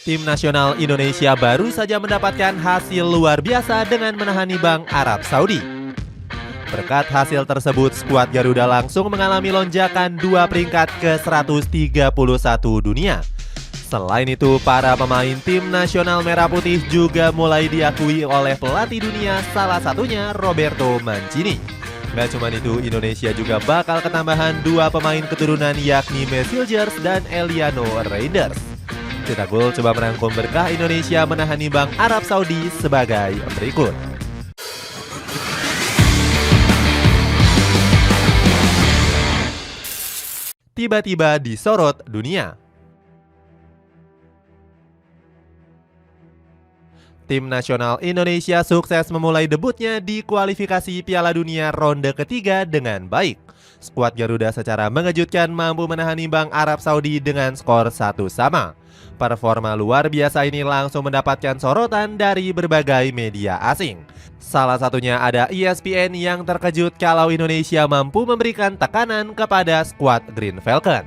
Tim nasional Indonesia baru saja mendapatkan hasil luar biasa dengan menahan imbang Arab Saudi. Berkat hasil tersebut, skuad Garuda langsung mengalami lonjakan 2 peringkat ke 131 dunia. Selain itu, para pemain tim nasional Merah Putih juga mulai diakui oleh pelatih dunia, salah satunya Roberto Mancini. Gak cuma itu, Indonesia juga bakal ketambahan 2 pemain keturunan yakni Mesiljers dan Eliano Reinders. Cetak Gol coba merangkum berkah Indonesia menahan imbang Arab Saudi sebagai berikut. Tiba-tiba disorot dunia. Tim nasional Indonesia sukses memulai debutnya di kualifikasi Piala Dunia ronde ketiga dengan baik. Skuad Garuda secara mengejutkan mampu menahan imbang Arab Saudi dengan skor 1-1. Performa luar biasa ini langsung mendapatkan sorotan dari berbagai media asing. Salah satunya ada ESPN yang terkejut kalau Indonesia mampu memberikan tekanan kepada skuad Green Falcon.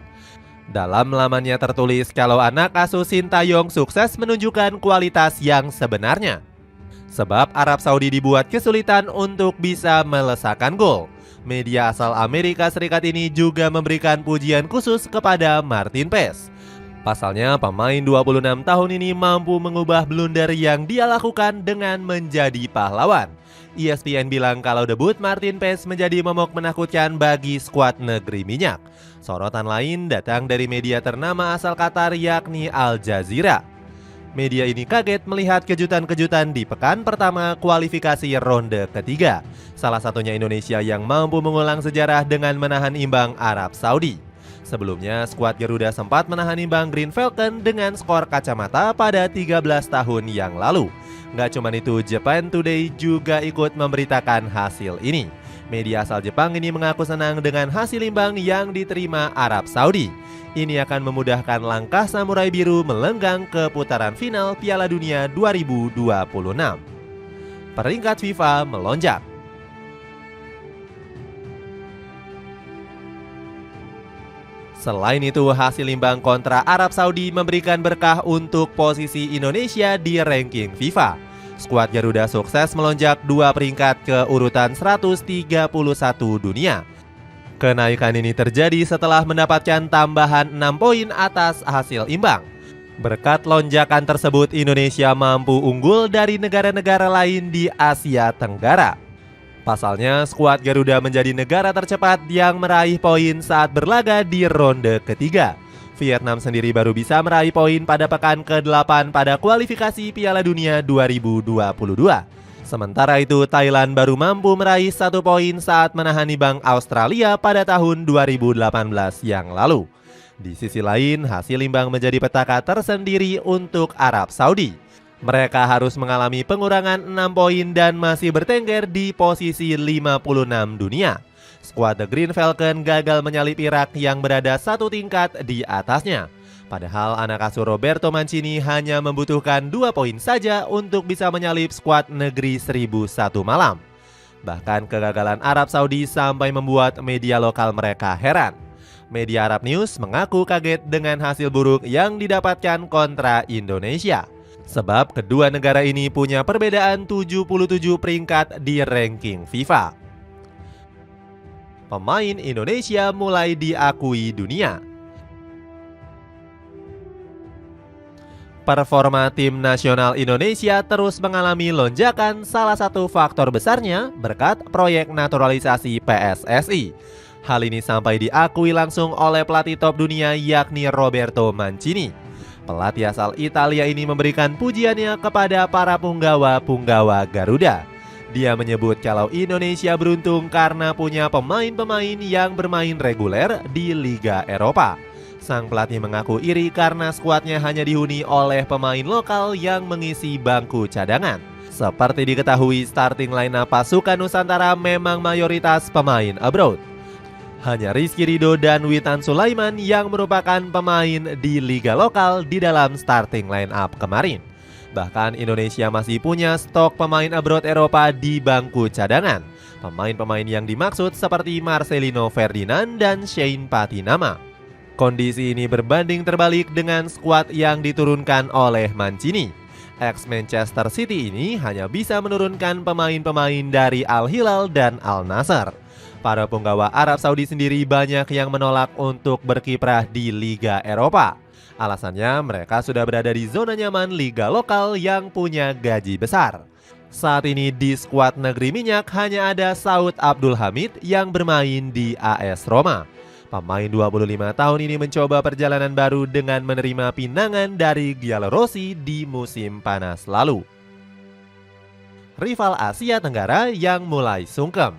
Dalam lamannya tertulis kalau anak asuh Sintayong sukses menunjukkan kualitas yang sebenarnya. Sebab Arab Saudi dibuat kesulitan untuk bisa melesakkan gol. Media asal Amerika Serikat ini juga memberikan pujian khusus kepada Martin Paes. Pasalnya pemain 26 tahun ini mampu mengubah blunder yang dia lakukan dengan menjadi pahlawan. ESPN bilang kalau debut Martin Paes menjadi momok menakutkan bagi skuad negeri minyak. Sorotan lain datang dari media ternama asal Qatar yakni Al Jazeera. Media ini kaget melihat kejutan-kejutan di pekan pertama kualifikasi ronde ketiga. Salah satunya Indonesia yang mampu mengulang sejarah dengan menahan imbang Arab Saudi. Sebelumnya, skuad Garuda sempat menahan imbang Green Falcon dengan skor kacamata pada 13 tahun yang lalu. Nggak cuma itu, Japan Today juga ikut memberitakan hasil ini. Media asal Jepang ini mengaku senang dengan hasil imbang yang diterima Arab Saudi. Ini akan memudahkan langkah Samurai Biru melenggang ke putaran final Piala Dunia 2026. Peringkat FIFA melonjak. Selain itu, hasil imbang kontra Arab Saudi memberikan berkah untuk posisi Indonesia di ranking FIFA. Skuad Garuda sukses melonjak 2 peringkat ke urutan 131 dunia. Kenaikan ini terjadi setelah mendapatkan tambahan 6 poin atas hasil imbang. Berkat lonjakan tersebut, Indonesia mampu unggul dari negara-negara lain di Asia Tenggara. Pasalnya, skuad Garuda menjadi negara tercepat yang meraih poin saat berlaga di ronde ketiga. Vietnam sendiri baru bisa meraih poin pada pekan ke-8 pada kualifikasi Piala Dunia 2022. Sementara itu, Thailand baru mampu meraih 1 poin saat menahan imbang Australia pada tahun 2018 yang lalu. Di sisi lain, hasil imbang menjadi petaka tersendiri untuk Arab Saudi. Mereka harus mengalami pengurangan 6 poin dan masih bertengger di posisi 56 dunia. Skuad The Green Falcon gagal menyalip Irak yang berada 1 tingkat di atasnya. Padahal anak asuh Roberto Mancini hanya membutuhkan 2 poin saja untuk bisa menyalip skuad negeri 1001 malam. Bahkan kegagalan Arab Saudi sampai membuat media lokal mereka heran. Media Arab News mengaku kaget dengan hasil buruk yang didapatkan kontra Indonesia. Sebab kedua negara ini punya perbedaan 77 peringkat di ranking FIFA. Pemain Indonesia mulai diakui dunia. Performa tim nasional Indonesia terus mengalami lonjakan, salah satu faktor besarnya berkat proyek naturalisasi PSSI. Hal ini sampai diakui langsung oleh pelatih top dunia yakni Roberto Mancini. Pelatih asal Italia ini memberikan pujiannya kepada para punggawa-punggawa Garuda. Dia menyebut kalau Indonesia beruntung karena punya pemain-pemain yang bermain reguler di Liga Eropa. Sang pelatih mengaku iri karena skuadnya hanya dihuni oleh pemain lokal yang mengisi bangku cadangan. Seperti diketahui, starting lineup pasukan Nusantara memang mayoritas pemain abroad. Hanya Rizky Ridho dan Witan Sulaiman yang merupakan pemain di liga lokal di dalam starting lineup kemarin. Bahkan Indonesia masih punya stok pemain abroad Eropa di bangku cadangan. Pemain-pemain yang dimaksud seperti Marcelino Ferdinand dan Shane Patinama. Kondisi ini berbanding terbalik dengan skuad yang diturunkan oleh Mancini. Ex Manchester City ini hanya bisa menurunkan pemain-pemain dari Al Hilal dan Al Nassr. Para punggawa Arab Saudi sendiri banyak yang menolak untuk berkiprah di Liga Eropa. Alasannya mereka sudah berada di zona nyaman liga lokal yang punya gaji besar. Saat ini di skuad negeri minyak hanya ada Saud Abdul Hamid yang bermain di AS Roma. Pemain 25 tahun ini mencoba perjalanan baru dengan menerima pinangan dari Giallorossi di musim panas lalu. Rival Asia Tenggara yang mulai sungkem.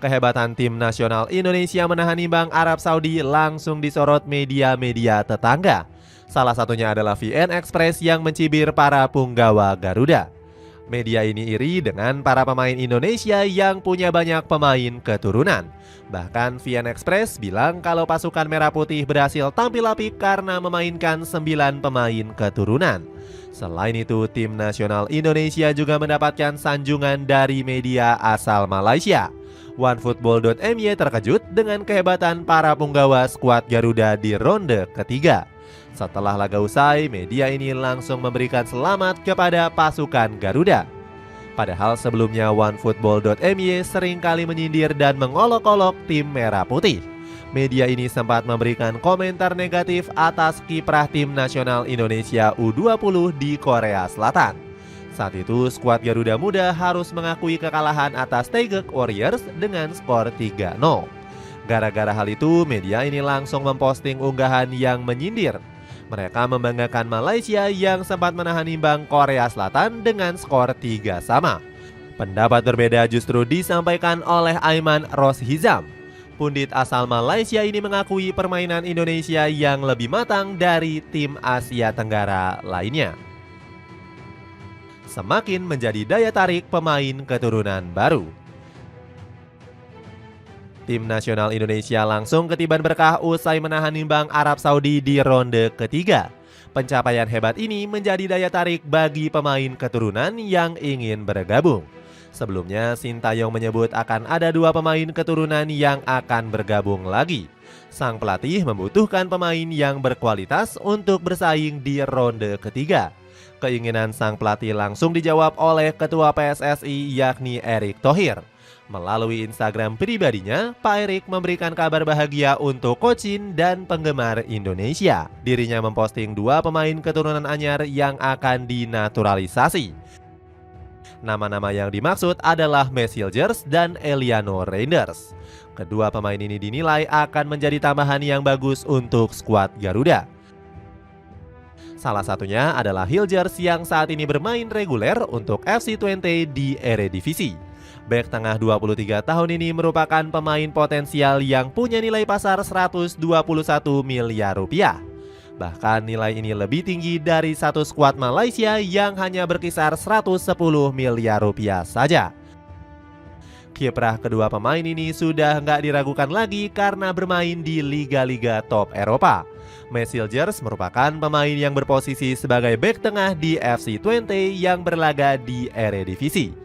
Kehebatan tim nasional Indonesia menahan imbang Arab Saudi langsung disorot media-media tetangga. Salah satunya adalah VN Express yang mencibir para punggawa Garuda. Media ini iri dengan para pemain Indonesia yang punya banyak pemain keturunan. Bahkan VN Express bilang kalau pasukan Merah Putih berhasil tampil apik karena memainkan 9 pemain keturunan. Selain itu, tim nasional Indonesia juga mendapatkan sanjungan dari media asal Malaysia. OneFootball.my terkejut dengan kehebatan para punggawa skuad Garuda di ronde ketiga. Setelah laga usai, media ini langsung memberikan selamat kepada pasukan Garuda. Padahal sebelumnya OneFootball.my seringkali menyindir dan mengolok-olok tim Merah Putih. Media ini sempat memberikan komentar negatif atas kiprah tim nasional Indonesia U20 di Korea Selatan. Saat itu, skuad Garuda Muda harus mengakui kekalahan atas Taeguk Warriors dengan skor 3-0. Gara-gara hal itu, media ini langsung memposting unggahan yang menyindir. Mereka membanggakan Malaysia yang sempat menahan imbang Korea Selatan dengan skor 3-3. Pendapat berbeda justru disampaikan oleh Aiman Roshizam. Pundit asal Malaysia ini mengakui permainan Indonesia yang lebih matang dari tim Asia Tenggara lainnya. Semakin menjadi daya tarik pemain keturunan baru. Tim nasional Indonesia langsung ketiban berkah usai menahan imbang Arab Saudi di ronde ketiga. Pencapaian hebat ini menjadi daya tarik bagi pemain keturunan yang ingin bergabung. Sebelumnya, Sintayong menyebut akan ada 2 pemain keturunan yang akan bergabung lagi. Sang pelatih membutuhkan pemain yang berkualitas untuk bersaing di ronde ketiga. Keinginan sang pelatih langsung dijawab oleh Ketua PSSI yakni Erick Thohir. Melalui Instagram pribadinya, Pak Erick memberikan kabar bahagia untuk Kocin dan penggemar Indonesia. Dirinya memposting 2 pemain keturunan anyar yang akan dinaturalisasi. Nama-nama yang dimaksud adalah Max Hilgers dan Eliano Reinders. Kedua pemain ini dinilai akan menjadi tambahan yang bagus untuk skuad Garuda. Salah satunya adalah Hilgers yang saat ini bermain reguler untuk FC Twente di Eredivisie. Bek tengah 23 tahun ini merupakan pemain potensial yang punya nilai pasar 121 miliar rupiah. Bahkan nilai ini lebih tinggi dari satu skuad Malaysia yang hanya berkisar 110 miliar rupiah saja. Kiprah kedua pemain ini sudah nggak diragukan lagi karena bermain di liga-liga top Eropa. Max Hilgers merupakan pemain yang berposisi sebagai bek tengah di FC Twente yang berlaga di Eredivisie.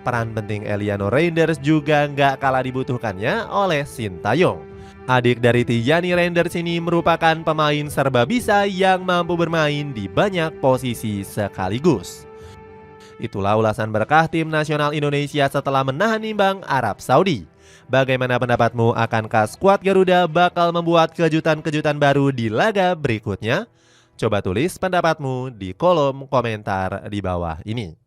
Peran penting Eliano Reinders juga nggak kalah dibutuhkannya oleh Sintayong. Adik dari Tijani Reinders ini merupakan pemain serba bisa yang mampu bermain di banyak posisi sekaligus. Itulah ulasan berkah tim nasional Indonesia setelah menahan imbang Arab Saudi. Bagaimana pendapatmu, akankah skuad Garuda bakal membuat kejutan-kejutan baru di laga berikutnya? Coba tulis pendapatmu di kolom komentar di bawah ini.